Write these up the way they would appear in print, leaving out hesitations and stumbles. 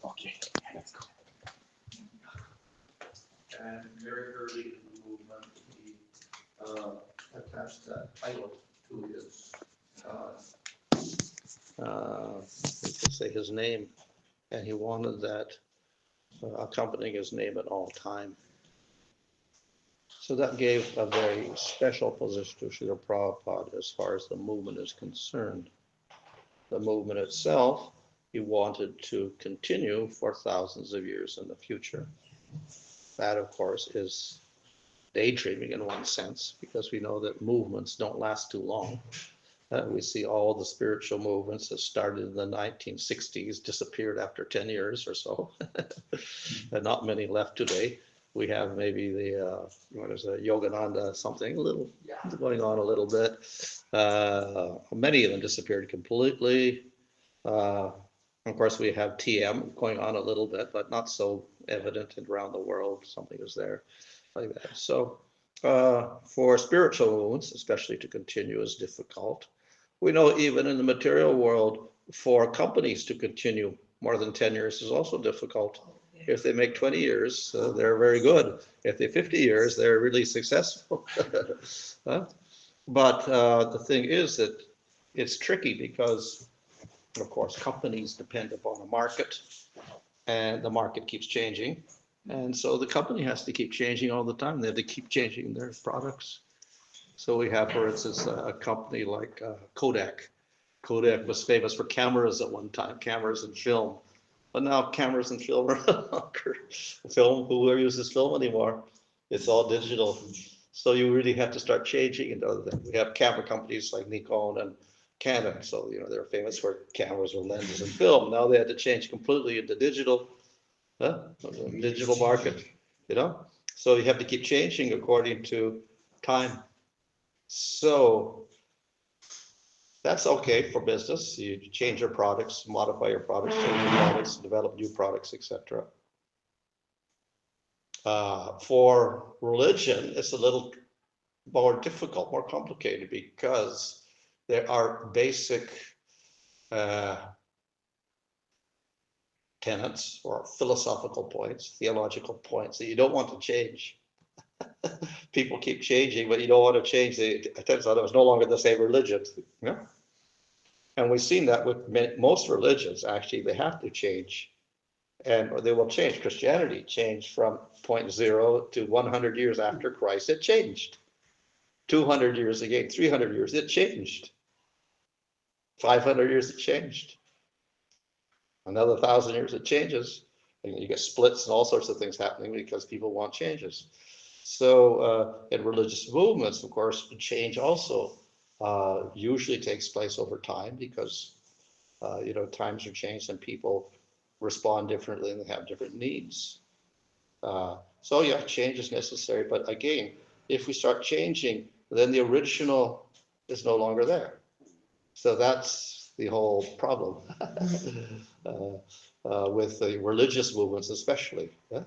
Okay, let's go. And very early in the movement, he attached that title to his you could say his name, and he wanted that accompanying his name at all time. So that gave a very special position to Srila Prabhupada as far as the movement is concerned. The movement itself, he wanted to continue for thousands of years in the future. That, of course, is daydreaming in one sense, because we know that movements don't last too long. We see all the spiritual movements that started in the 1960s disappeared after 10 years or so. And not many left today. We have maybe the, what is it, Yogananda something, a little going on a little bit. Many of them disappeared completely. Of course, we have TM going on a little bit, but not so evident around the world. Something is there like that. So for spiritual movements, especially to continue, is difficult. We know even in the material world, for companies to continue more than 10 years is also difficult. If they make 20 years, they're very good. If they're 50 years, they're really successful. But the thing is that it's tricky because, of course, companies depend upon a market, and the market keeps changing. And so the company has to keep changing all the time. They have to keep changing their products. So we have, for instance, a company like Kodak. Kodak was famous for cameras at one time, cameras and film. But now cameras and film are no longer film. Who uses film anymore? It's all digital. So you really have to start changing into other things. We have camera companies like Nikon and Canon. So, you know, they're famous for cameras or lenses and film. Now they had to change completely into digital, digital market, you know? So you have to keep changing according to time. So that's okay for business. You change your products, modify your products, change your products, develop new products, etc. For religion, it's a little more difficult, more complicated, because there are basic tenets or philosophical points, theological points that you don't want to change. People keep changing, but you don't want to change. It turns out it was no longer the same religion. Yeah? And we've seen that with most religions, actually, they have to change. And they will change. Christianity changed from 0 to 100 years after Christ. It changed. 200 years again, 300 years, it changed. 500 years, it changed. Another 1,000 years, it changes. And you get splits and all sorts of things happening because people want changes. So in religious movements, of course, change also usually takes place over time because, you know, times are changed and people respond differently and they have different needs. So yeah, change is necessary. But again, if we start changing, then the original is no longer there. So that's the whole problem with the religious movements especially. Yeah?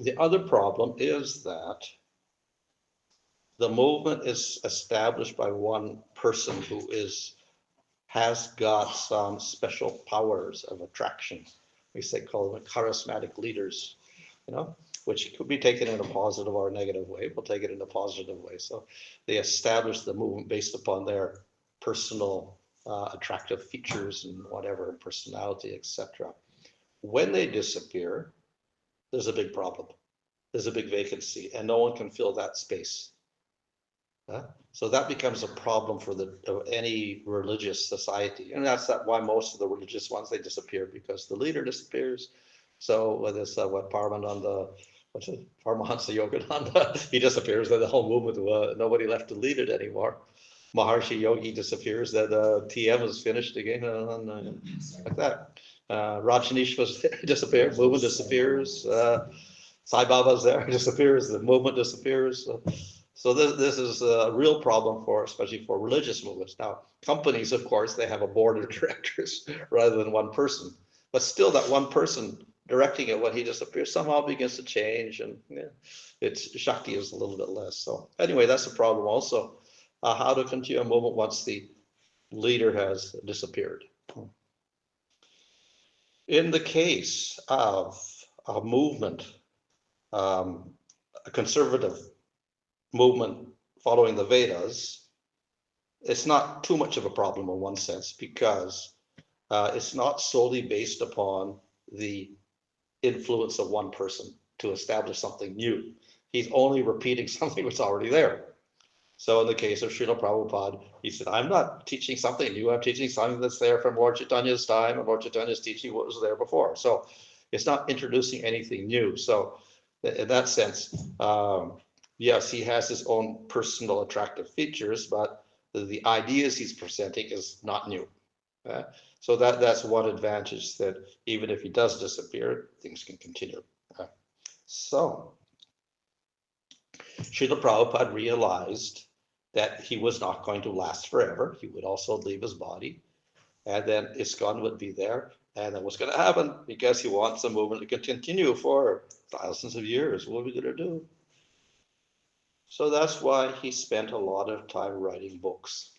The other problem is that the movement is established by one person who has got some special powers of attraction. We call them charismatic leaders, you know, which could be taken in a positive or a negative way. We'll take it in a positive way. So they establish the movement based upon their personal attractive features and whatever, personality, etc. When they disappear, there's a big problem. There's a big vacancy, and no one can fill that space. So that becomes a problem for any religious society, and that's why most of the religious ones, they disappear because the leader disappears. So whether it's what Paramahansa Yogananda, he disappears, then the whole movement, nobody left to lead it anymore. Maharshi Yogi disappears, then TM is finished again, like that. Rajneesh was disappeared, movement disappears. Sai Baba's there, disappears, the movement disappears. So this is a real problem especially for religious movements. Now, companies, of course, they have a board of directors rather than one person. But still, that one person directing it when he disappears somehow begins to change, and its Shakti is a little bit less. So anyway, that's a problem also. How to continue a movement once the leader has disappeared. In the case of a movement, a conservative movement following the Vedas, it's not too much of a problem in one sense, because it's not solely based upon the influence of one person to establish something new. He's only repeating something that's already there. So in the case of Srila Prabhupada, he said, I'm not teaching something new, I'm teaching something that's there from Lord Caitanya's time, and Lord Caitanya's teaching what was there before. So it's not introducing anything new. So in that sense, yes, he has his own personal attractive features, but the ideas he's presenting is not new. So that's one advantage, that even if he does disappear, things can continue. So Srila Prabhupada realized that he was not going to last forever. He would also leave his body, and then ISKCON would be there. And then what's going to happen? Because he wants the movement to continue for thousands of years. What are we going to do? So that's why he spent a lot of time writing books.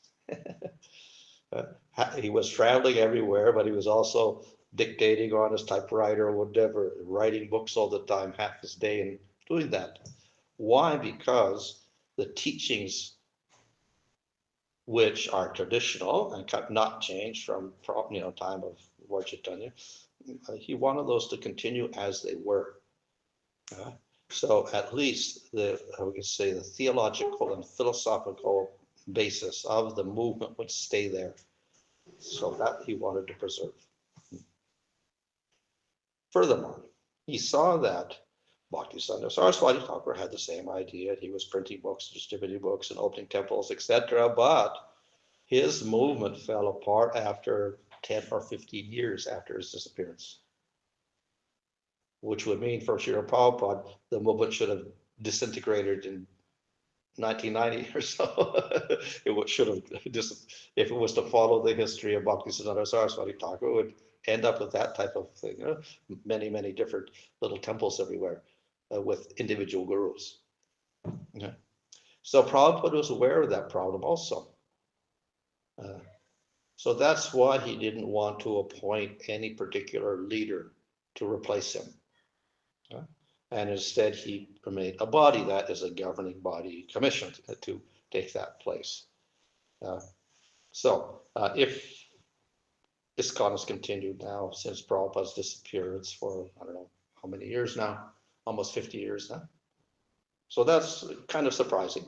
He was traveling everywhere, but he was also dictating on his typewriter or whatever, writing books all the time, half his day, and doing that. Why? Because the teachings, which are traditional and not changed from time of Lord Caitanya, he wanted those to continue as they were. So at least we could say the theological and philosophical basis of the movement would stay there. So that he wanted to preserve. Furthermore, he saw that Bhaktisiddhanta Saraswati Thakur had the same idea. He was printing books, distributing books, and opening temples, etc. But his movement fell apart after 10 or 15 years after his disappearance, which would mean for Srila Prabhupada, the movement should have disintegrated in 1990 or so. It should have just, if it was to follow the history of Bhaktisiddhanta Saraswati Thakur, it would end up with that type of thing. Many, many different little temples everywhere with individual gurus. Okay. So Prabhupada was aware of that problem also. So that's why he didn't want to appoint any particular leader to replace him. And instead he made a body that is a governing body commissioned to take that place. So if ISKCON has continued now since Prabhupada's disappearance for, I don't know how many years now, almost 50 years now. So that's kind of surprising.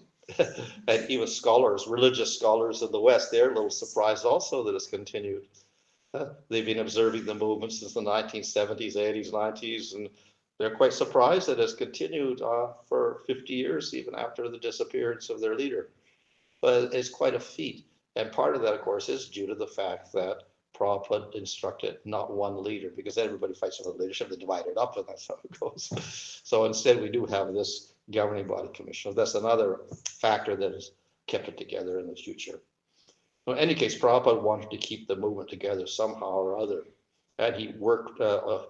And even scholars, religious scholars in the West, they're a little surprised also that it's continued. They've been observing the movement since the 1970s, 80s, 90s, and they're quite surprised that it's continued for 50 years, even after the disappearance of their leader. But it's quite a feat. And part of that, of course, is due to the fact that Prabhupada instructed not one leader, because everybody fights for the leadership, they divide it up, and that's how it goes. So instead, we do have this governing body commission. That's another factor that has kept it together in the future. In any case, Prabhupada wanted to keep the movement together somehow or other, and he worked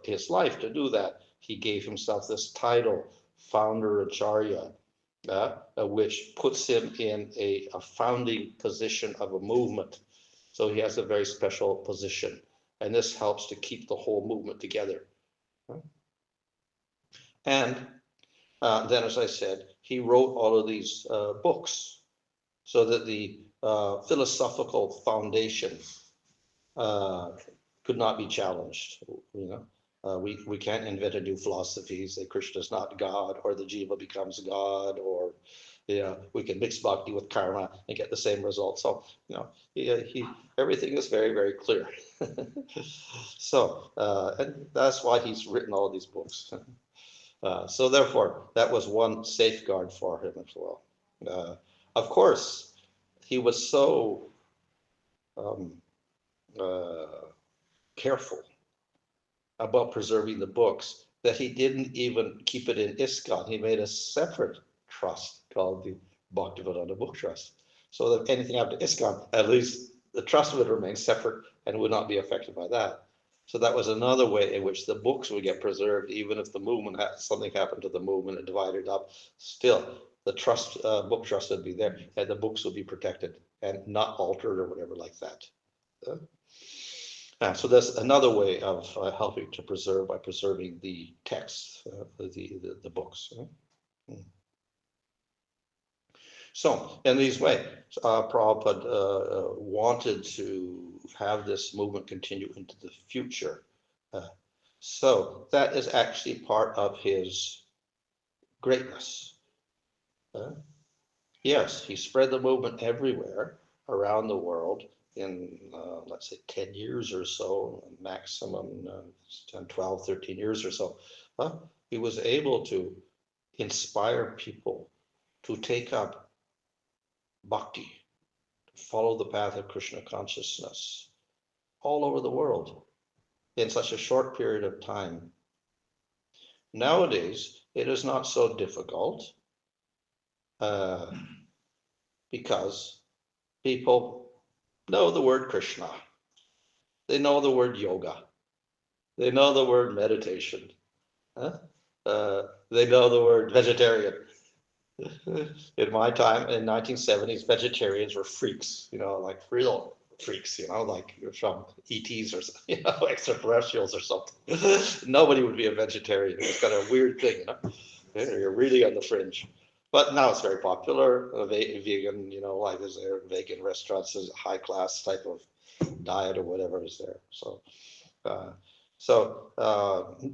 his life to do that. He gave himself this title, Founder Acharya, which puts him in a founding position of a movement. So he has a very special position, and this helps to keep the whole movement together. And then, as I said, he wrote all of these books so that the philosophical foundation could not be challenged. We can't invent a new philosophy, say Krishna is not God, or the jiva becomes God, or we can mix bhakti with karma and get the same result. So everything is very, very clear. So and that's why he's written all these books. So therefore, that was one safeguard for him as well. Of course, he was so careful about preserving the books that he didn't even keep it in ISKCON. He made a separate trust called the Bhaktivedanta Book Trust. So that anything happened to ISKCON, at least the trust would remain separate and would not be affected by that. So that was another way in which the books would get preserved, even if the movement something happened to the movement and divided up. Still, the trust, book trust would be there, and the books would be protected and not altered or whatever like that. So that's another way of helping to preserve by preserving the texts, the books. So in these ways, Prabhupada wanted to have this movement continue into the future. So that is actually part of his greatness. Yes, he spread the movement everywhere around the world in, let's say, 10 years or so, maximum 10, 12, 13 years or so. He was able to inspire people to take up bhakti, to follow the path of Krishna consciousness all over the world in such a short period of time. Nowadays, it is not so difficult because people know the word Krishna. They know the word yoga. They know the word meditation. They know the word vegetarian. In my time, in 1970s, vegetarians were freaks, like real freaks, like from ETs or, extraterrestrials or something. Nobody would be a vegetarian. It's kind of a weird thing, You're really on the fringe. But now it's very popular. Vegan, like is there vegan restaurants, is a high class type of diet or whatever is there. So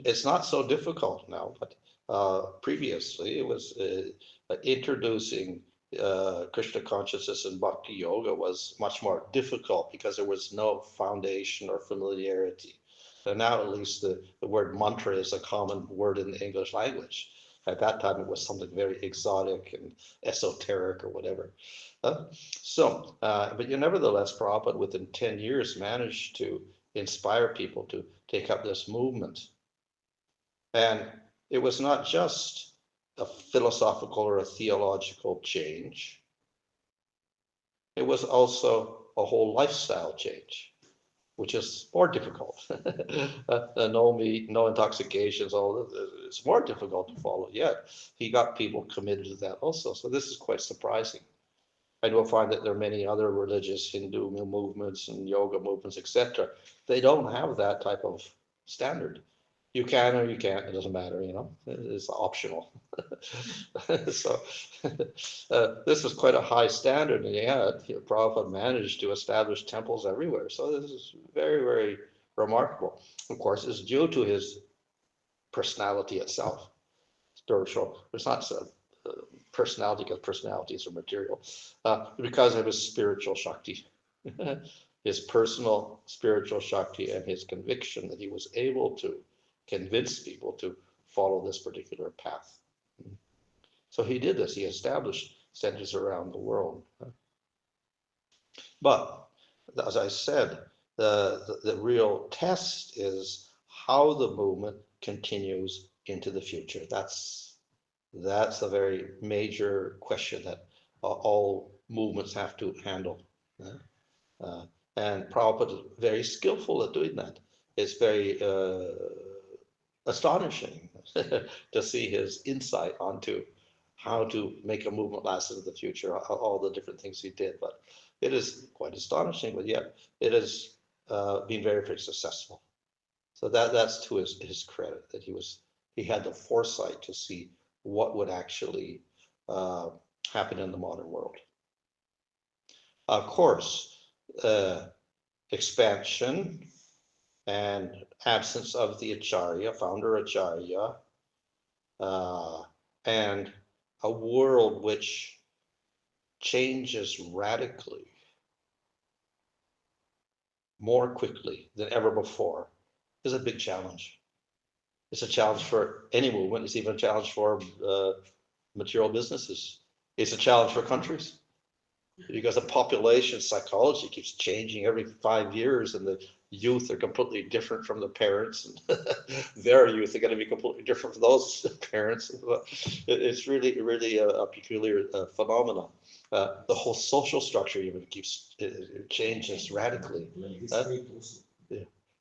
it's not so difficult now, but previously it was introducing Krishna consciousness and bhakti yoga was much more difficult because there was no foundation or familiarity. So now at least the word mantra is a common word in the English language. At that time, it was something very exotic and esoteric or whatever. But nevertheless, Prabhupada within 10 years managed to inspire people to take up this movement. And it was not just a philosophical or a theological change. It was also a whole lifestyle change, which is more difficult. No meat, no intoxications, it's more difficult to follow. Yet he got people committed to that also. So this is quite surprising. And we'll find that there are many other religious Hindu movements and yoga movements, etc. They don't have that type of standard. You can or you can't, it doesn't matter, it's optional. So this was quite a high standard, and Prabhupada managed to establish temples everywhere. So this is very, very remarkable. Of course, it's due to his personality itself, spiritual. It's not personality because personalities are material, because of his spiritual Shakti, his personal spiritual Shakti, and his conviction that he was able to convince people to follow this particular path. So he did this. He established centers around the world. But as I said, the real test is how the movement continues into the future. That's a very major question that all movements have to handle. And Prabhupada is very skillful at doing that. It's very astonishing to see his insight onto how to make a movement last into the future, all the different things he did. But it is quite astonishing, but yet it has been very, very successful. So that's to his credit, that he had the foresight to see what would actually happen in the modern world. Of course, expansion and absence of the Acharya, founder Acharya, and a world which changes radically more quickly than ever before is a big challenge. It's a challenge for any movement. It's even a challenge for material businesses. It's a challenge for countries because the population psychology keeps changing every 5 years, and the youth are completely different from the parents, and their youth are going to be completely different from those parents. It's really, really a peculiar phenomenon. The whole social structure even keeps changes radically.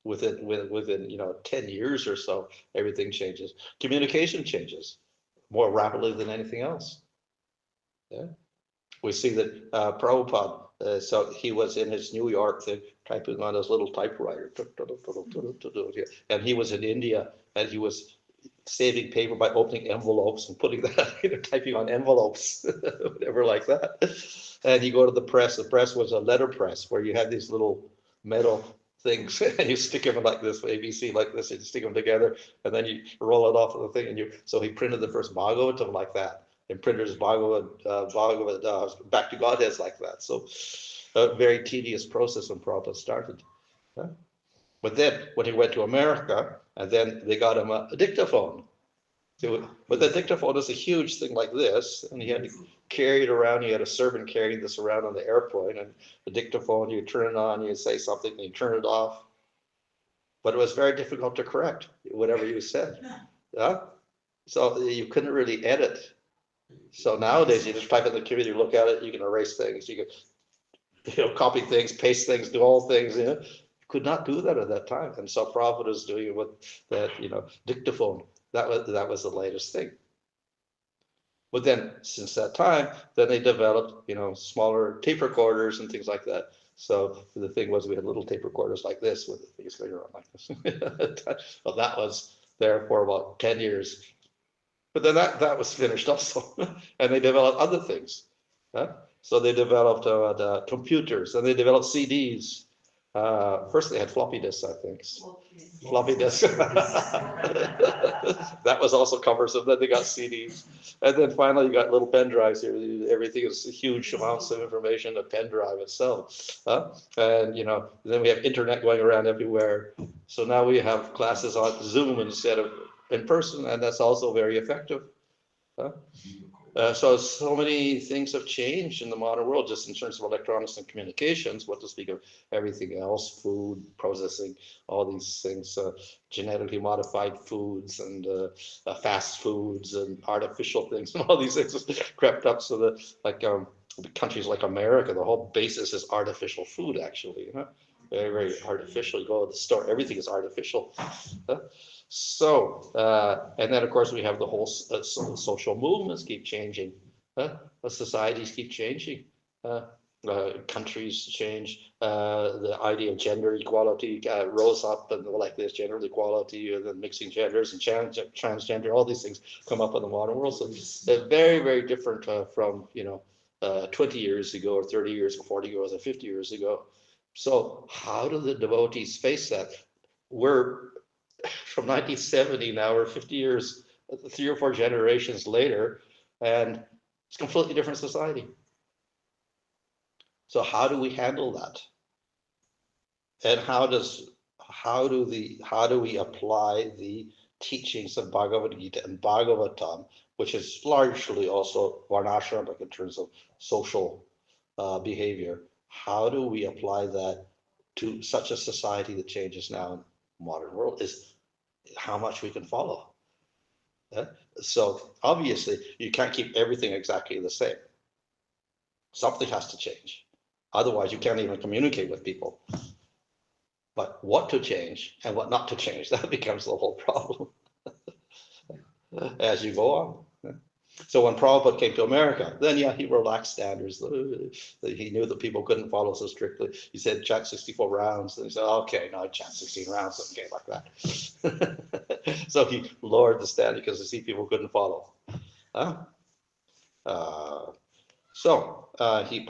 Within 10 years or so, everything changes. Communication changes more rapidly than anything else. Yeah. We see that Prabhupada So he was in his New York thing, typing on his little typewriter. And he was in India, and he was saving paper by opening envelopes and putting that, typing on envelopes, whatever like that. And you go to the press. The press was a letter press where you had these little metal things, and you stick them like this, ABC like this, and you stick them together, and then you roll it off of the thing. And so he printed the first Bhagavatam like that, and printed his Bhagavad Back to Godheads like that. So a very tedious process when Prabhupada started. But then when he went to America, and then they got him a dictaphone. But the dictaphone is a huge thing like this, and he had to carry it around. He had a servant carrying this around on the airplane, and the dictaphone, you turn it on, you say something, and you turn it off. But it was very difficult to correct whatever you said. So you couldn't really edit. So nowadays, you just type in the computer, you look at it, you can erase things, you can copy things, paste things, do all things. You could not do that at that time. And so Prabhupada was doing it with that, dictaphone. That was the latest thing. But then since that time, then they developed, smaller tape recorders and things like that. So the thing was, we had little tape recorders like this with the things going around like this. Well, that was there for about 10 years. But then that was finished also. And they developed other things. So they developed the computers, and they developed CDs. First they had floppy disks, I think. Floppy disks. That was also cumbersome. Then they got CDs. And then finally you got little pen drives here. Everything is huge amounts of information, a pen drive itself. And then we have internet going around everywhere. So now we have classes on Zoom instead of in person, and that's also very effective. So many things have changed in the modern world, just in terms of electronics and communications, what to speak of everything else, food, processing, all these things, genetically modified foods and fast foods and artificial things, and all these things crept up. So that countries like America, the whole basis is artificial food, actually. Very, very artificial. You go to the store, everything is artificial. So, and then of course we have the whole social movements keep changing. Societies keep changing. Countries change. The idea of gender equality rose up, and like this gender equality, and then mixing genders and transgender, all these things come up in the modern world. So they're very, very different from 20 years ago, or 30 years, or 40 years, or 50 years ago. So how do the devotees face that? We're from 1970 now, we're 50 years, 3 or 4 generations later, and it's a completely different society. So how do we handle that? And how do we apply the teachings of Bhagavad Gita and Bhagavatam, which is largely also varnashramic in terms of social behavior? How do we apply that to such a society that changes now in the modern world? Is how much we can follow. So obviously you can't keep everything exactly the same. Something has to change. Otherwise you can't even communicate with people. But what to change and what not to change, that becomes the whole problem as you go on. So when Prabhupada came to America, then he relaxed standards. He knew that people couldn't follow so strictly. He said, chant 64 rounds. And he said, okay, now chant 16 rounds. Okay, like that. So he lowered the standard because people couldn't follow. But he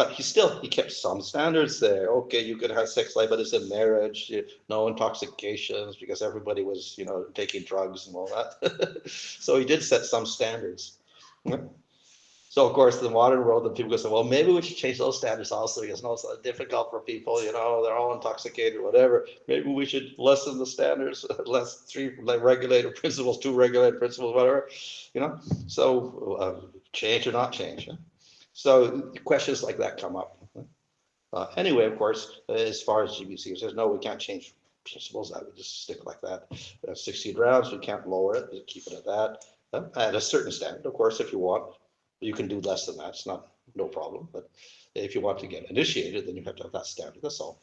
kept some standards there. Okay, you could have sex life, but it's a marriage, no intoxications, because everybody was, taking drugs and all that. So he did set some standards. So of course, the modern world, the people go say, well, maybe we should change those standards also, because it's so difficult for people, they're all intoxicated, whatever. Maybe we should lessen the standards, less 3 regulated principles, 2 regulated principles, whatever, So change or not change. So questions like that come up. Anyway, of course, as far as GBC says, no, we can't change principles. I would just stick like that. 16 rounds, we can't lower it, just keep it at that. At a certain standard, of course, if you want, you can do less than that. It's no problem. But if you want to get initiated, then you have to have that standard. That's all.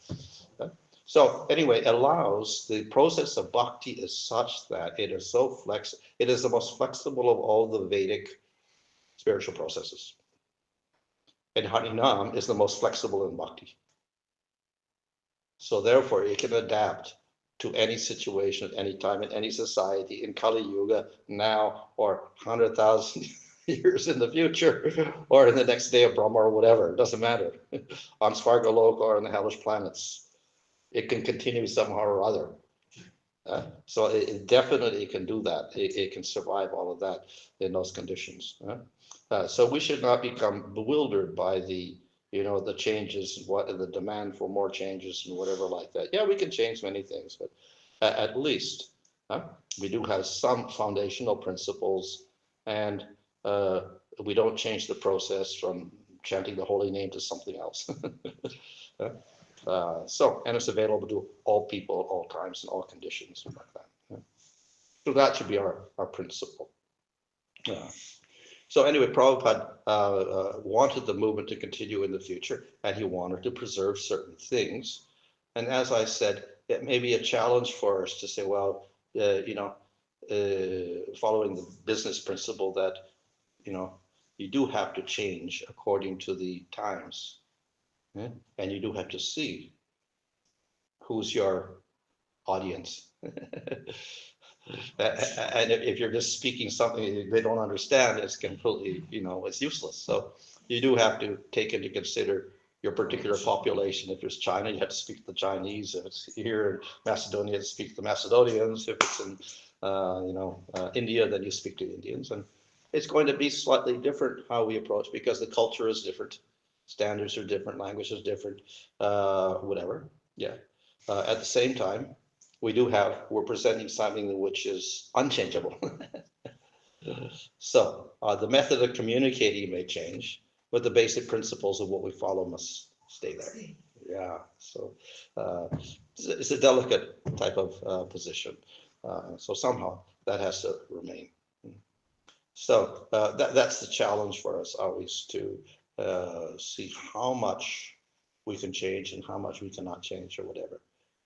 So anyway, it allows the process of bhakti is such that it is so it is the most flexible of all the Vedic spiritual processes. And Harinam is the most flexible in bhakti. So therefore, it can adapt to any situation at any time in any society in Kali Yuga now or 100,000 years in the future or in the next day of Brahma or whatever. It doesn't matter. On Svargaloka or on the hellish planets, it can continue somehow or other. So it definitely can do that. It can survive all of that in those conditions. So we should not become bewildered by the changes, what the demand for more changes and whatever like that. Yeah, we can change many things, but at least we do have some foundational principles, and we don't change the process from chanting the holy name to something else. And it's available to all people, all times, and all conditions, like that. So that should be our principle. So anyway, Prabhupada wanted the movement to continue in the future, and he wanted to preserve certain things. And as I said, it may be a challenge for us to say, well, following the business principle that, you do have to change according to the times. And you do have to see who's your audience. And if you're just speaking something they don't understand, it's completely, it's useless. So you do have to take into consider your particular population. If it's China, you have to speak to the Chinese. If it's here in Macedonia, you have to speak to the Macedonians. If it's in, India, then you speak to Indians. And it's going to be slightly different how we approach, because the culture is different. Standards are different, language is different, whatever. Yeah. At the same time, we're presenting something which is unchangeable. So the method of communicating may change, but the basic principles of what we follow must stay there. Yeah, so it's a delicate type of position. So somehow that has to remain. So that's the challenge for us always, to see how much we can change and how much we cannot change or whatever.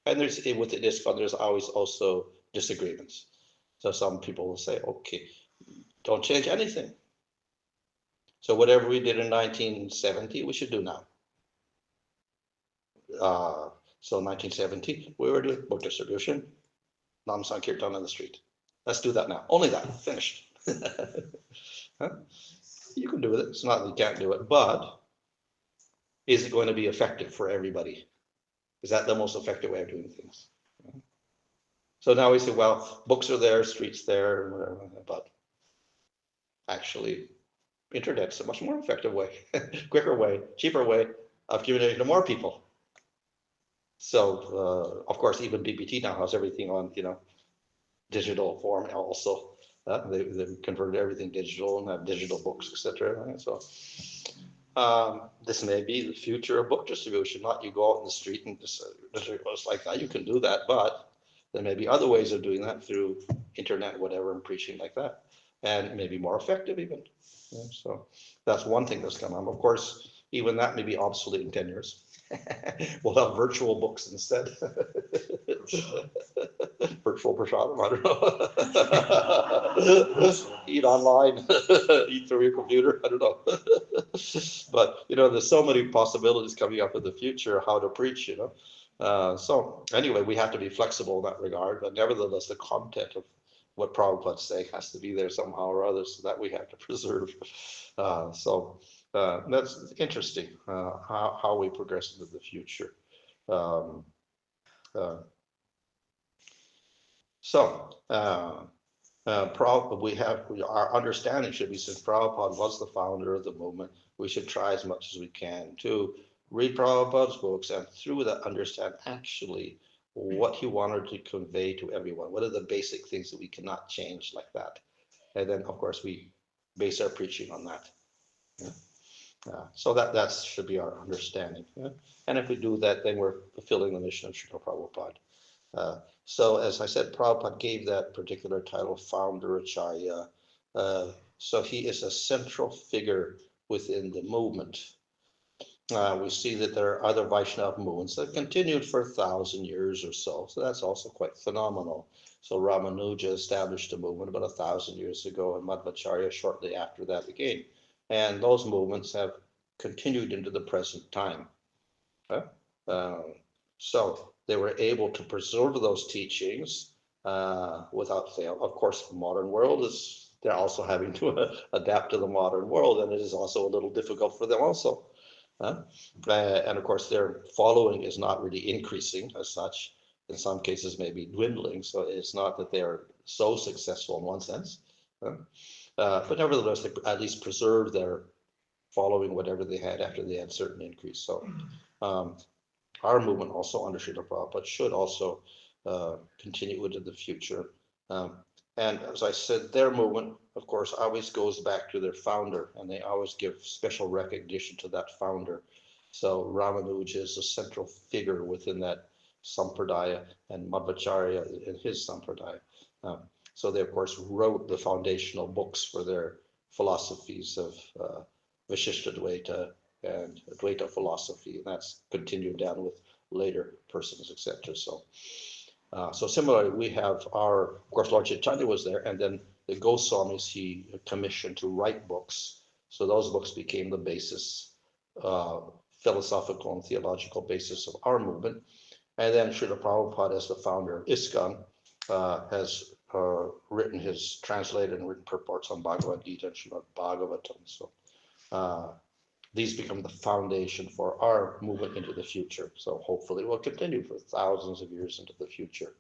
And with the ISKCON, there's always also disagreements. So some people will say, okay, don't change anything. So whatever we did in 1970, we should do now. So 1970, we were doing book distribution, Nam Sankirtan on the street. Let's do that now. Only that, finished. Huh? You can do it. It's not that you can't do it, but is it going to be effective for everybody? Is that the most effective way of doing things? So now we say, well, books are there, streets there, whatever, but actually, internet's a much more effective way, quicker way, cheaper way of communicating to more people. So, of course, even BBT now has everything on, digital form also. They've converted everything digital and have digital books, etc. Right? So this may be the future of book distribution. Not you go out in the street and distribute books like that. You can do that, but there may be other ways of doing that through internet, whatever, and preaching like that, and maybe more effective even. Yeah, so that's one thing that's come on. Of course, even that may be obsolete in 10 years. We'll have virtual books instead. Virtual prasadam, I don't know. Eat online, eat through your computer, I don't know. But, there's so many possibilities coming up in the future, how to preach, So anyway, we have to be flexible in that regard, but nevertheless, the content of what Prabhupada's saying has to be there somehow or other, so that we have to preserve. That's interesting, how we progress into the future. Our understanding should be, since Prabhupada was the founder of the movement, we should try as much as we can to read Prabhupada's books and through that understand actually what he wanted to convey to everyone. What are the basic things that we cannot change like that? And then, of course, we base our preaching on that. Yeah. So that should be our understanding. Yeah? And if we do that, then we're fulfilling the mission of Srila Prabhupada. So as I said, Prabhupada gave that particular title, Founder Acharya. So he is a central figure within the movement. We see that there are other Vaishnava movements that continued for 1,000 years or so. So that's also quite phenomenal. So Ramanuja established a movement about 1,000 years ago, and Madhvacharya shortly after that again. And those movements have continued into the present time. So they were able to preserve those teachings without fail. Of course, the modern world is, they're also having to adapt to the modern world, and it is also a little difficult for them also. And of course, their following is not really increasing as such. In some cases, maybe dwindling. So it's not that they're so successful in one sense. But nevertheless, they at least preserve their following whatever they had after they had certain increase. So our movement also under Srila Prabhupada should also continue into the future. And as I said, their movement, of course, always goes back to their founder, and they always give special recognition to that founder. So Ramanuja is a central figure within that sampradaya, and Madhvacharya in his sampradaya. So they, of course, wrote the foundational books for their philosophies of Vishishtadvaita and Advaita philosophy, and that's continued down with later persons, etc. So similarly, we have our, of course, Lord Caitanya was there, and then the Goswamis he commissioned to write books. So those books became the basis, philosophical and theological basis of our movement. And then Srila Prabhupada, as the founder of ISKCON, has written his translated and written purports on Bhagavad Gita and Srimad Bhagavatam. So these become the foundation for our movement into the future. So hopefully it will continue for thousands of years into the future.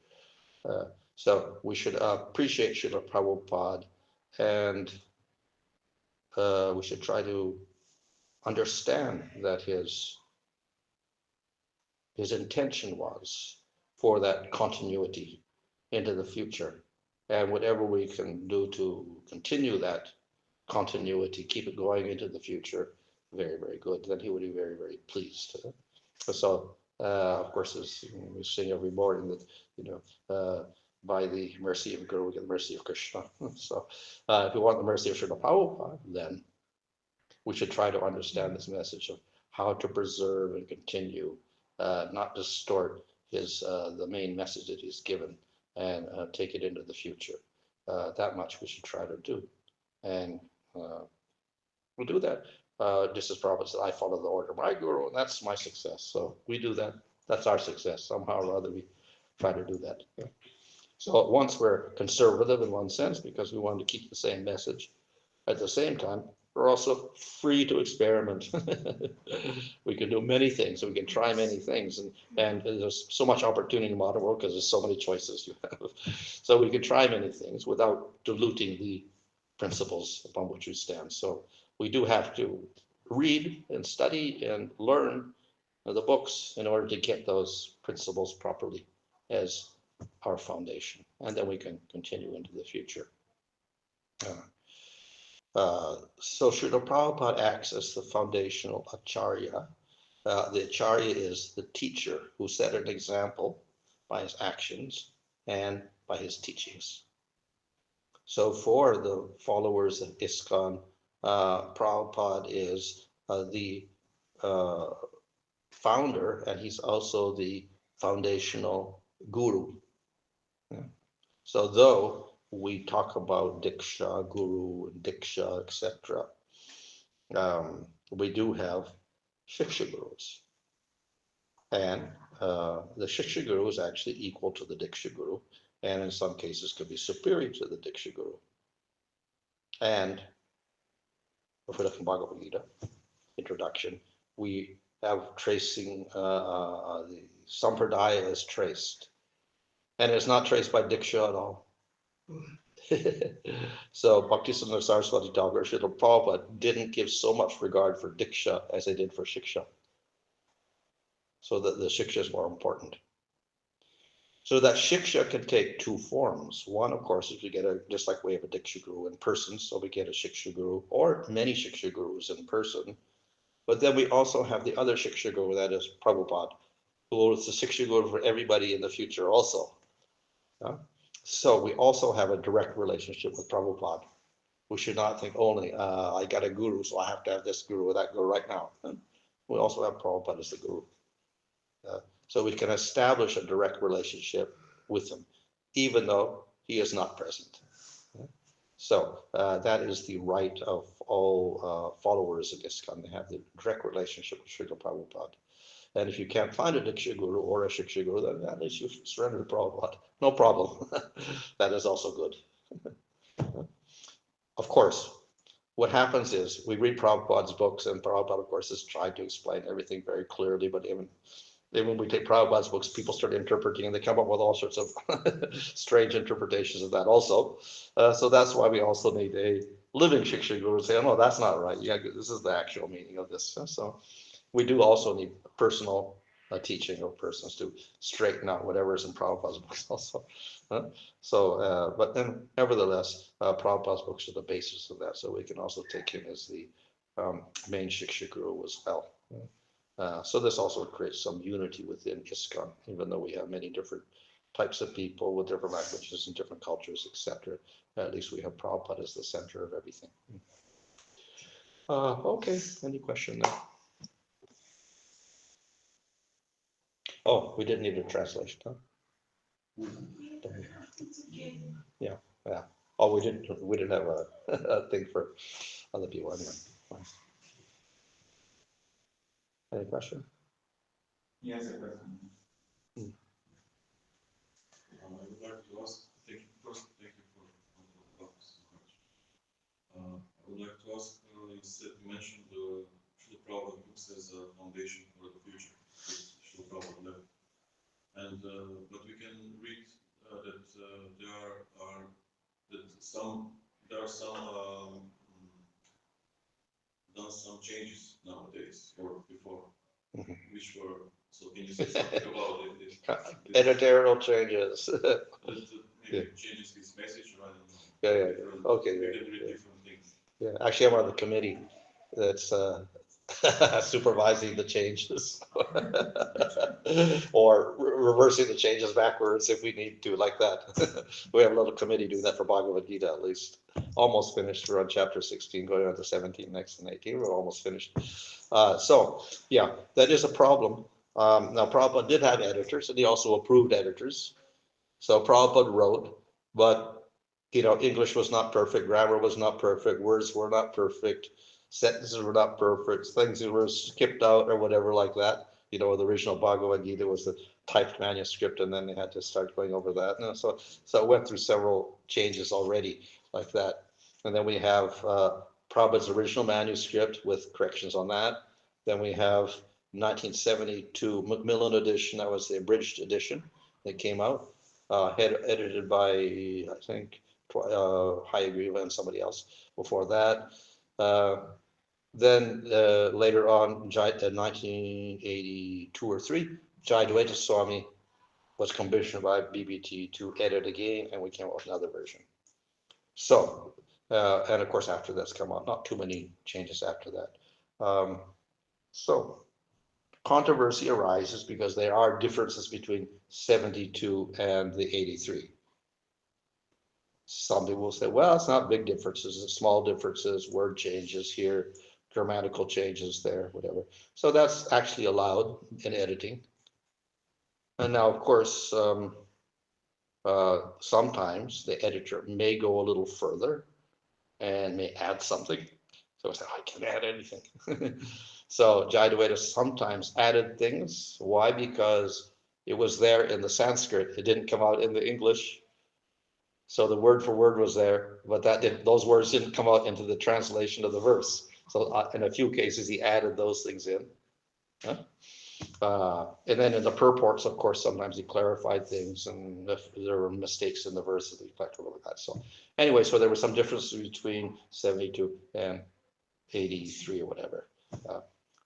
So we should appreciate Srila Prabhupada, and we should try to understand that his intention was for that continuity into the future. And whatever we can do to continue that continuity, keep it going into the future, very, very good. Then he would be very, very pleased. So, of course, as we sing every morning that, by the mercy of Guru, we get the mercy of Krishna. So, if we want the mercy of Srila Prabhupada, then we should try to understand this message of how to preserve and continue, not distort his the main message that he's given, and take it into the future. That much we should try to do, and we'll do that. Just as Prabhupada said, I follow the order of my guru, and that's my success. So we do that. That's our success. Somehow or other, we try to do that. So once we're conservative in one sense, because we want to keep the same message, at the same time, we're also free to experiment. We can do many things. We can try many things. And there's so much opportunity in the modern world because there's so many choices you have. So we can try many things without diluting the principles upon which we stand. So we do have to read and study and learn the books in order to get those principles properly as our foundation. And then we can continue into the future. So Srila Prabhupada acts as the foundational Acharya. The Acharya is the teacher who set an example by his actions and by his teachings. So for the followers of ISKCON, Prabhupada is the founder, and he's also the foundational guru. Yeah. So though we talk about Diksha, Guru, Diksha, etc., we do have Shiksha Gurus. And the Shiksha Guru is actually equal to the Diksha Guru, and in some cases could be superior to the Diksha Guru. And if we look in Bhagavad Gita, introduction, we have tracing, the Sampradaya is traced. And it's not traced by Diksha at all. So Bhaktisiddhanta Saraswati Thakur, Srila Prabhupada didn't give so much regard for Diksha as they did for Shiksha. So that the Shiksha is more important. So that Shiksha can take two forms. One, of course, is we get just like we have a Diksha Guru in person, so we get a Shiksha Guru, or many Shiksha Gurus in person. But then we also have the other Shiksha Guru, that is Prabhupada, who is the Shiksha Guru for everybody in the future also. So we also have a direct relationship with Prabhupada. We should not think only, I got a guru, so I have to have this guru or that guru right now. We also have Prabhupada as the guru. So we can establish a direct relationship with him, even though he is not present. So that is the right of all followers of ISKCON. They have the direct relationship with Srila Prabhupada. And if you can't find a Diksha Guru or a Shiksha Guru, then at least you surrender to Prabhupada. No problem. That is also good. Of course, what happens is we read Prabhupada's books, and Prabhupada, of course, has tried to explain everything very clearly, but even when we take Prabhupada's books, people start interpreting, and they come up with all sorts of strange interpretations of that also. So that's why we also need a living Shiksha Guru to say, oh, no, that's not right. Yeah, this is the actual meaning of this. So we do also need personal teaching of persons to straighten out whatever is in Prabhupada's books also. But then nevertheless, Prabhupada's books are the basis of that. So we can also take him as the main Shiksha Guru as well. So this also creates some unity within ISKCON, even though we have many different types of people with different languages and different cultures, etc. At least we have Prabhupada as the center of everything. Okay, any question there? Oh, we didn't need a translation, huh? Yeah. Oh, we didn't have a thing for other people anyway. Any question? Yes, a question. I would like to ask, thank you for so much. I would like to ask, you mentioned the Srila Prabhupada books as a foundation for the future, Srila Prabhupada left. And but we can read that there are some done some changes nowadays or before, which were, so can you say something about it? Editorial changes. Maybe changes his message, right? Yeah. Okay. We can read different things. Yeah, actually, I'm on the committee that's supervising the changes or reversing the changes backwards if we need to, like that. We have a little committee doing that for Bhagavad Gita, at least. Almost finished. We're on chapter 16, going on to 17 next and 18. We're almost finished. So, yeah, that is a problem. Now, Prabhupada did have editors, and he also approved editors. So Prabhupada wrote, but English was not perfect, grammar was not perfect, words were not perfect, sentences were not perfect, things were skipped out or whatever like that. The original Bhagavad Gita was the typed manuscript, and then they had to start going over that. So it went through several changes already like that. And then we have Prabhupada's original manuscript with corrections on that. Then we have 1972 Macmillan edition, that was the abridged edition that came out, edited by, I think, Hayagriva and somebody else before that. Then later on, 1982 or 3, Jayadvaita Swami was commissioned by BBT to edit again, and we came up with another version. So, and of course after that's come out, not too many changes after that. So controversy arises because there are differences between 72 and the 83. Some people will say, well, it's not big differences, it's small differences, word changes here, grammatical changes there, whatever. So that's actually allowed in editing. And now, of course, sometimes the editor may go a little further and may add something. So it's like, I can't add anything. So Jayadvaita sometimes added things. Why? Because it was there in the Sanskrit. It didn't come out in the English. So the word for word was there, but those words didn't come out into the translation of the verse. So in a few cases, he added those things in. And then in the purports, of course, sometimes he clarified things, and if there were mistakes in the verses, he clarified that. So anyway, so there was some difference between 72 and 83 or whatever.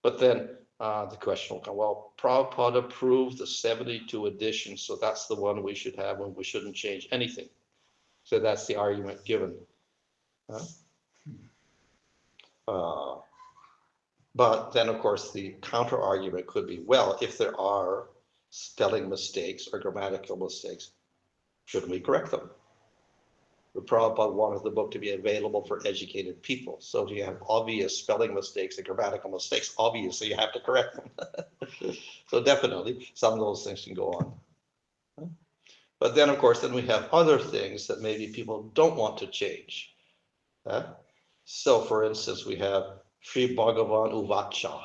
But then the question will come, well, Prabhupada approved the 72 edition, so that's the one we should have, and we shouldn't change anything. So that's the argument given. But then, of course, the counter argument could be, well, if there are spelling mistakes or grammatical mistakes, shouldn't we correct them? The Prabhupada wanted the book to be available for educated people. So if you have obvious spelling mistakes and grammatical mistakes, obviously you have to correct them. So definitely, some of those things can go on. But then, of course, then we have other things that maybe people don't want to change. So for instance, we have Sri Bhagavan Uvacha.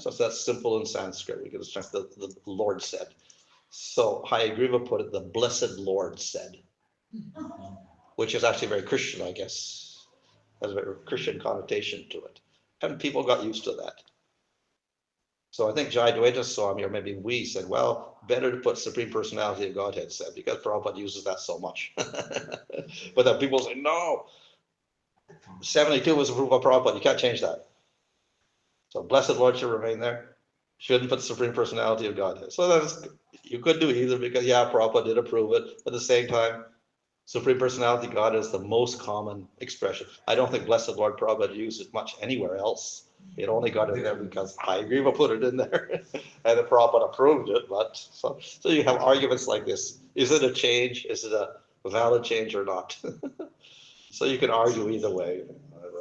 So that's simple in Sanskrit. We can just the Lord said. So Hayagriva put it, the blessed Lord said, which is actually very Christian, I guess, has a very Christian connotation to it. And people got used to that. So I think Jayadvaita Swami, or maybe we said, well, better to put Supreme Personality of Godhead said, because Prabhupada uses that so much. But then people say, no, 72 was approved by Prabhupada, you can't change that. So blessed Lord should remain there. Shouldn't put Supreme Personality of Godhead. So that's, you could do either because, yeah, Prabhupada did approve it. At the same time, Supreme Personality of God is the most common expression. I don't think Blessed Lord Prabhupada used it much anywhere else. It only got in there because I agree with put it in there and the Prabhupada approved it. But so you have arguments like this. Is it a change? Is it a valid change or not? So you can argue either way,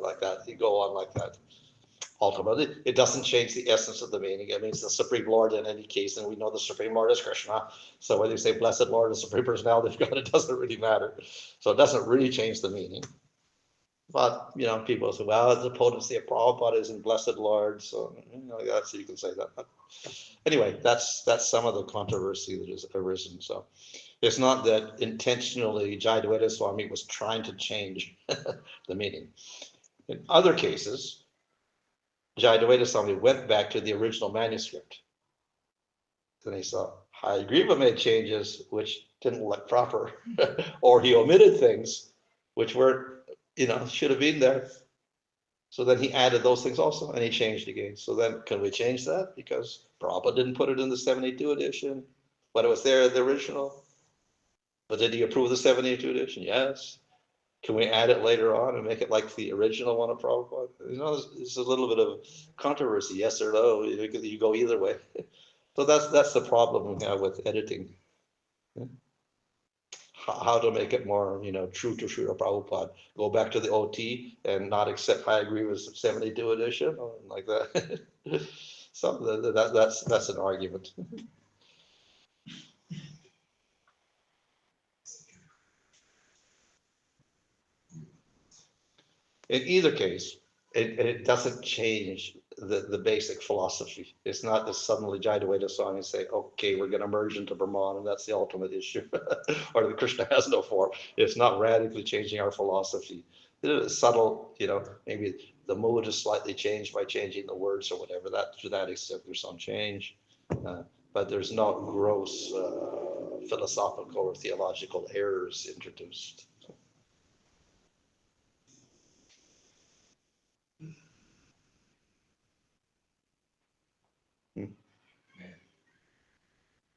like that. You go on like that. Ultimately, it doesn't change the essence of the meaning. It means the Supreme Lord in any case, and we know the Supreme Lord is Krishna. So whether you say Blessed Lord or Supreme Personality of God, it doesn't really matter. So it doesn't really change the meaning. But, people say, well, the potency of Prabhupada is in Blessed Lord. So, so you can say that. But anyway, that's some of the controversy that has arisen. So it's not that intentionally Jayadvaita Swami was trying to change the meaning. In other cases, Jayadvaita Swami went back to the original manuscript. Then he saw Hayagriva made changes which didn't look proper, or he omitted things which weren't, should have been there. So then he added those things also, and he changed again. So then, can we change that? Because Prabhupada didn't put it in the 72 edition, but it was there in the original. But did he approve the 72 edition? Yes. Can we add it later on and make it like the original one of Prabhupada? There's a little bit of controversy, yes or no. You go either way. So that's the problem we have with editing. How to make it more, true to Srila Prabhupada. Go back to the OT and not accept Hayagriva's 72 edition, or like that. So that's an argument. In either case, it doesn't change the basic philosophy. It's not that suddenly Jayadvaita Swami say, okay, we're going to merge into Brahman, and that's the ultimate issue, or that Krishna has no form. It's not radically changing our philosophy. It is subtle, maybe the mood is slightly changed by changing the words or whatever. That to that extent, there's some change, but there's no gross philosophical or theological errors introduced.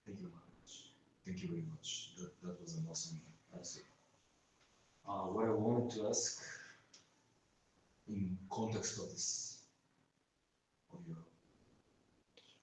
Thank you, Maharaj. Thank you very much. That was an awesome answer. What I wanted to ask in context of this, of your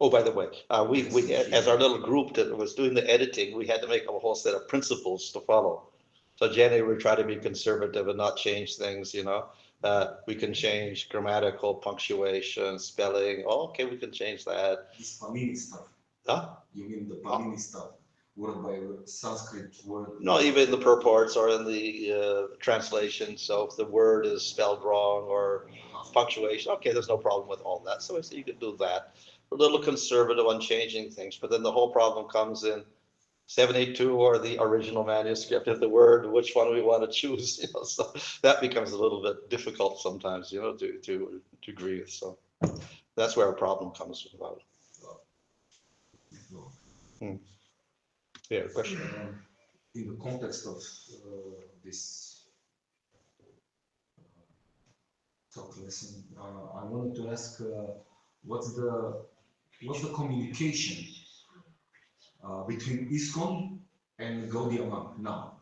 Oh, by the way, we as our little group that was doing the editing, we had to make a whole set of principles to follow. So generally, we try to be conservative and not change things. We can change grammatical, punctuation, spelling. Oh, okay, we can change that. this Panini stuff. Huh? You mean the Panini stuff, word by word, Sanskrit word? No, even in the purports or in the translation. So if the word is spelled wrong or punctuation, okay, there's no problem with all that. So I say you could do that. We're a little conservative on changing things, but then the whole problem comes in 72 or the original manuscript of the word, which one we want to choose. So that becomes a little bit difficult sometimes, to agree with. So that's where a problem comes about. Yeah, question. In the context of this talk lesson, I wanted to ask, what's the communication between ISKCON and Gaudiya now?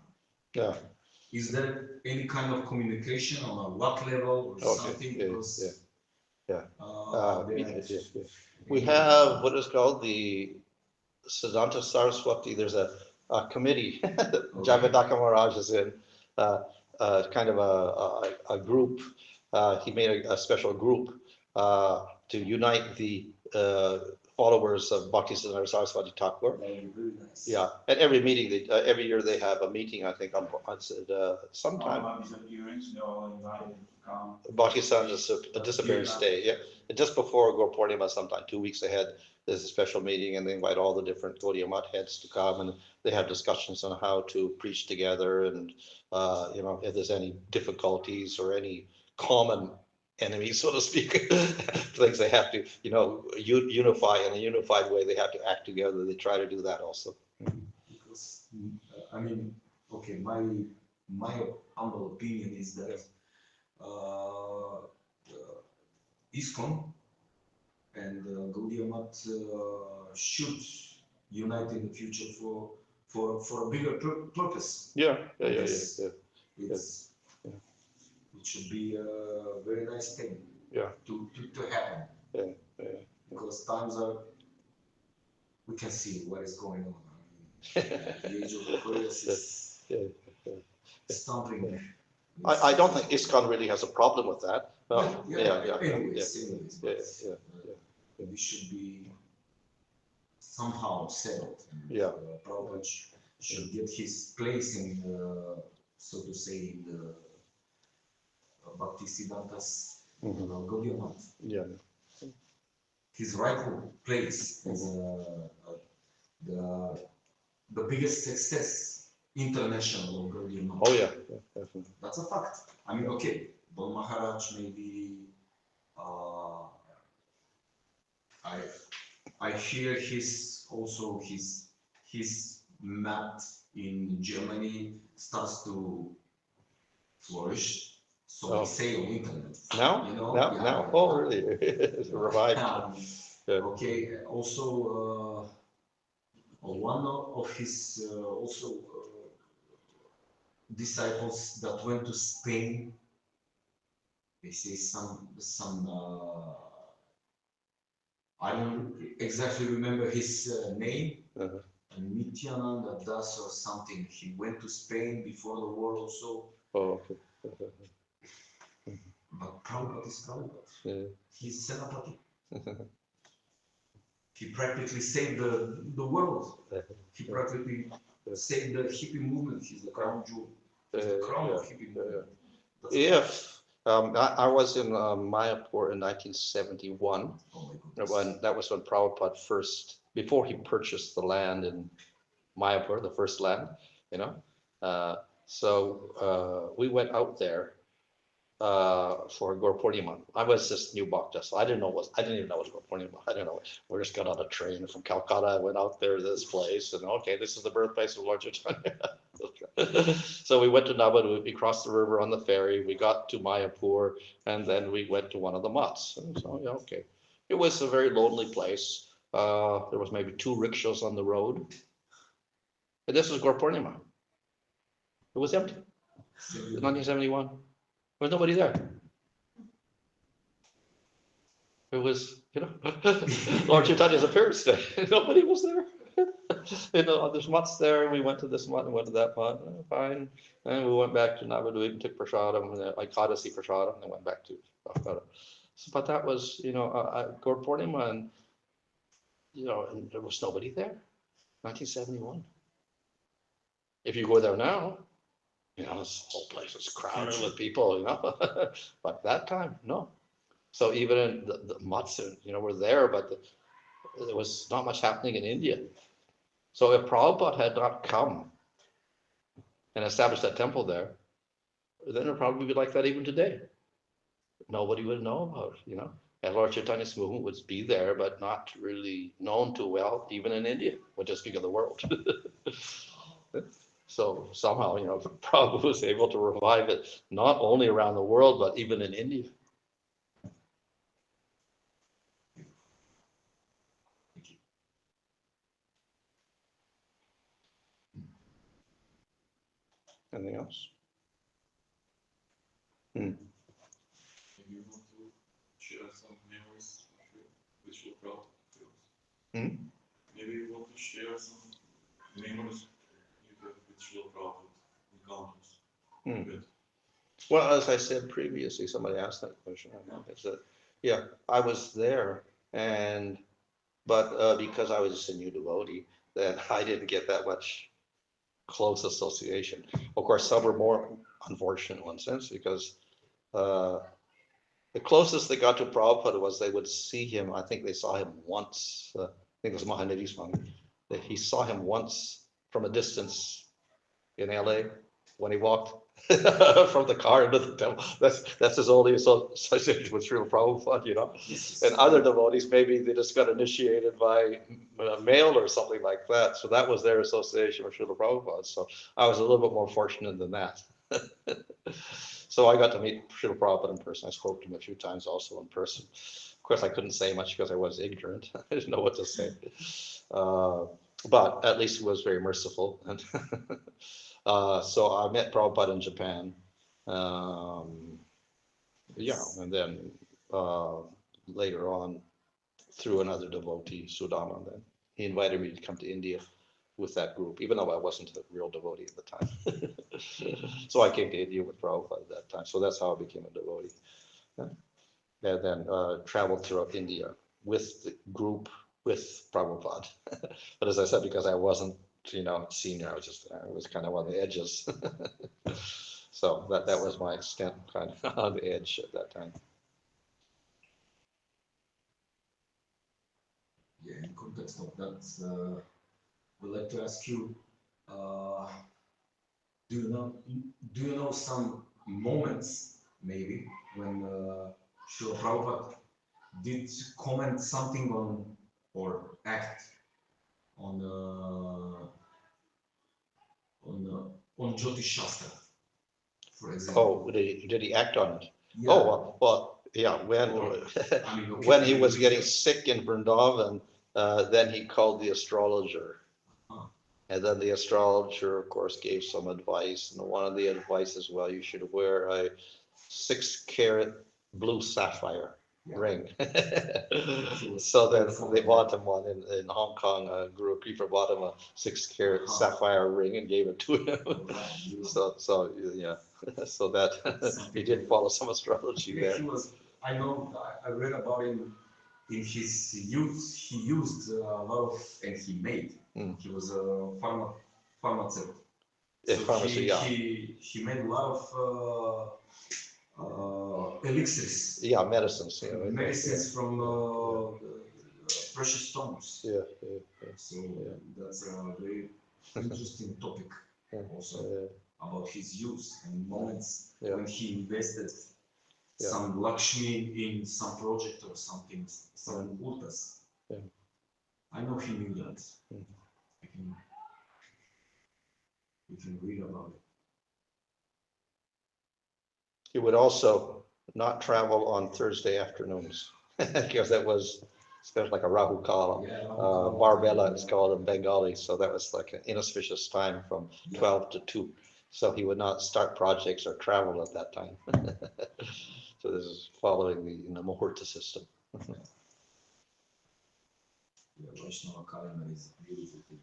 Yeah. Is there any kind of communication on a what level or something? Because we have what is called the Siddhanta Saraswati. There's a committee that Javadaka Maharaj is in, kind of a group. He made a special group to unite the followers of Bhaktisiddhanta Saraswati Thakur. Very, very nice. Yeah, at every meeting, every year they have a meeting, I think, on sometime. Bhaktisiddhanta Disappearance Day, yeah. And just before Guru Purnima, sometime 2 weeks ahead, there's a special meeting and they invite all the different Gaudiya Math heads to come and they have discussions on how to preach together and, you know, if there's any difficulties or any common enemies, so to speak, things they have to, you know, unify in a unified way, they have to act together. They try to do that also. Because, I mean, okay, my humble opinion is that ISKCON and Gaudiya Math should unite in the future for a bigger purpose. Yeah. Yes. It should be a very nice thing. Yeah. To happen. Yeah. Because times are, we can see what is going on. I mean, the age of Aquarius is stumbling. I don't think ISKCON really has a problem with that. No. Anyways, we should be somehow settled. And, Prabhupada should get his place in, so to say, in the Bhaktisiddhanta's Gaudiya Math. Yeah. His rightful place as the biggest success international of Gaudiya Math. Oh yeah, definitely. That's a fact. I mean, okay, Bhanu Maharaj maybe I hear his mat in Germany starts to flourish. So we say on internet. Now? You know? Now? Oh, really? It's revived. Okay. Also, one of his disciples that went to Spain. They say some. I don't exactly remember his name. Nityananda Das or something. He went to Spain before the war also. Oh, okay. But Prabhupada is Prabhupada. Yeah. He's Senapati. He practically saved the world. He practically saved the hippie movement. He's the crown jewel. He's the crown of hippie movement. If I was in Mayapur in 1971. Oh my goodness. That was when Prabhupada first, before he purchased the land in Mayapur, the first land, you know. So we went out there for Guru Purnima. I was just new bhakta, so I didn't even know it was Guru Purnima. I didn't know it. We just got on a train from Calcutta. I went out there to this place, and okay, this is the birthplace of Lord Caitanya. So we went to Navadvip, we crossed the river on the ferry, we got to Mayapur, and then we went to one of the mutts. And so, yeah, okay. It was a very lonely place. There was maybe 2 rickshaws on the road. And this was Guru Purnima. It was empty. In 1971. There was nobody there. It was, you know, Lord Caitanya's appearance day. Nobody was there. You know, there's mutts there, and we went to this mutt and went to that mutt. Fine. And we went back to Navadvip and took prasadam, like Kadasi prasadam, and then went back to Calcutta. So, but that was, you know, Guru Purnima, and, you know, and there was nobody there. 1971. If you go there now, you know, this whole place is crowded with people, you know. But that time, no. So even in the mutts, you know, were there, but there was not much happening in India. So if Prabhupada had not come and established that temple there, then it would probably be like that even today. Nobody would know about it, you know. And Lord Caitanya's movement would be there, but not really known too well, even in India, we'll just speak of the world. So somehow, you know, Prabhupada was able to revive it, not only around the world, but even in India. Anything else? Maybe you want to share some memories which will Prabhupada. Maybe you want to share some memories which will Prabhupada encounters. Well, as I said previously, somebody asked that question. Is that, yeah, I was there, and But because I was just a new devotee, then I didn't get that much close association. Of course, some were more unfortunate in one sense because uh, the closest they got to Prabhupada was they would see him. I think they saw him once. I think it was Mahanadi Swami. That he saw him once from a distance in LA when he walked from the car into the temple. That's his only association with Srila Prabhupada, you know. And other devotees, maybe they just got initiated by mail or something like that. So that was their association with Srila Prabhupada. So I was a little bit more fortunate than that. So I got to meet Srila Prabhupada in person. I spoke to him a few times also in person. Of course, I couldn't say much because I was ignorant. I didn't know what to say. But at least he was very merciful. And so I met Prabhupada in Japan. Um, yeah, and then later on, through another devotee, Sudama, then he invited me to come to India with that group, even though I wasn't a real devotee at the time. So I came to India with Prabhupada at that time. So that's how I became a devotee. And then traveled throughout India with the group with Prabhupada. But as I said, because I wasn't, senior, I was kind of on the edges. So that was my extent, kind of on the edge at that time. Yeah, in context of that, we'd like to ask you, uh, do you know some moments maybe when Srila Prabhupada did comment something on or act on on Jyotish Shastra, for example? Oh, did he act on it? Yeah. Oh, well, yeah, when, I mean, okay, when he was getting sick in Vrindavan, then he called the astrologer. Huh. And then the astrologer, of course, gave some advice. And one of the advices, well, you should wear a 6-carat blue sapphire ring. So then they bought him one in Hong Kong. Guru Kripa bought him a 6-carat sapphire ring and gave it to him. So yeah, so that he did follow some astrology Yeah, there. he was. I know. I read about him in his youth. He used a lot of, and he made. He was a pharmacist. Yeah, So pharmacy, yeah. he made a lot of elixirs. Yeah, medicines. Yeah, medicines from precious stones. Yeah. So that's a very interesting topic also about his use and moments when he invested some Lakshmi in some project or something, some urtas. I know he knew that. We can read about it. He would also not travel on Thursday afternoons because that was like a Rahu Kala. Barbella is called in Bengali. So that was like an inauspicious time from 12 to 2. So he would not start projects or travel at that time. So this is following the Muhurta system. Vaishnava calendar is beautiful thing.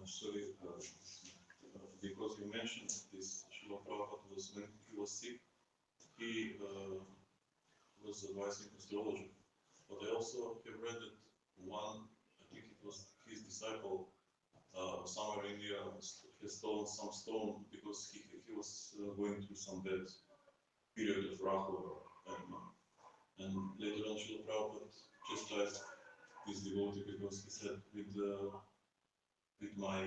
Sorry, because you mentioned this, Srila Prabhupada was, when he was sick, he was advising astrology. But I also have read that one, I think it was his disciple, somewhere in India, has stolen some stone because he was going through some bad period of Rahu. And later on, Srila Prabhupada chastised this devotee because he said, with my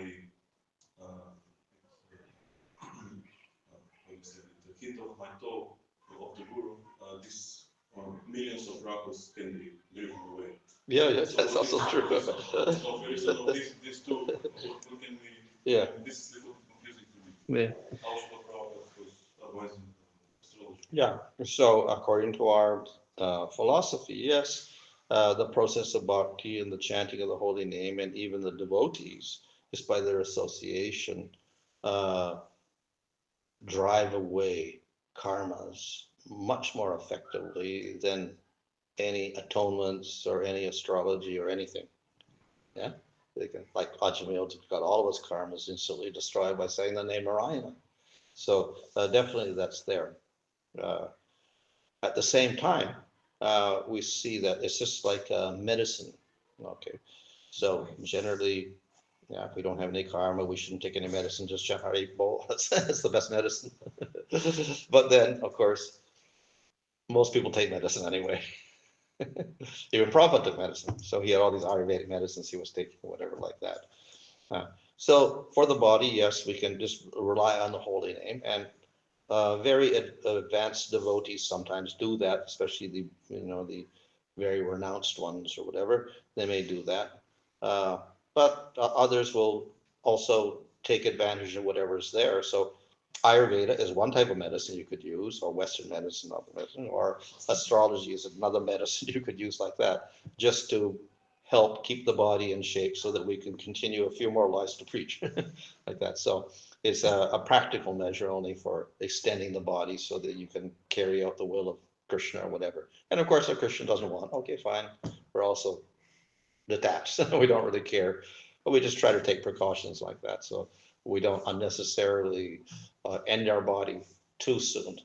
the hit of my toe of the guru, this millions of Rahus can be driven away. Yeah, So that's also true. Comparison of these two, what can we? Yeah. This is a little confusing to me. Yeah. How Srila Prabhupada was advising astrology. Yeah. So according to our philosophy, yes, the process of bhakti and the chanting of the holy name and even the devotees, just by their association, drive away karmas much more effectively than any atonements or any astrology or anything. Yeah, they can, like Ajamil got all of his karmas instantly destroyed by saying the name Narayana. So definitely that's there. At the same time, we see that it's just like medicine. Okay, so generally, yeah, if we don't have any karma, we shouldn't take any medicine. Just Shahari bowl. That's the best medicine. But then, of course, most people take medicine anyway. Even Prabhupada took medicine, so he had all these Ayurvedic medicines he was taking, whatever like that. So for the body, yes, we can just rely on the holy name, and very advanced devotees sometimes do that, especially the very renounced ones or whatever. They may do that, but others will also take advantage of whatever's there. So Ayurveda is one type of medicine you could use, or Western medicine, or astrology is another medicine you could use like that, just to help keep the body in shape so that we can continue a few more lives to preach like that. So it's a practical measure only for extending the body so that you can carry out the will of Krishna or whatever. And of course, if Krishna doesn't want, okay, fine. We're also detached. We don't really care, but we just try to take precautions like that. So we don't unnecessarily end our body too soon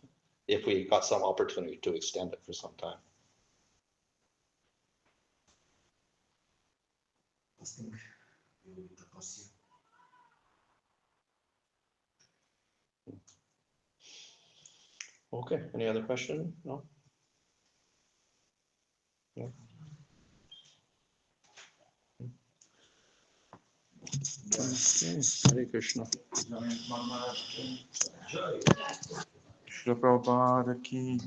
if we got some opportunity to extend it for some time. Fasting will be tapasya. Okay, any other question? No? No? Okay. Hare Krishna. Maharaj. Srila Prabhupada ki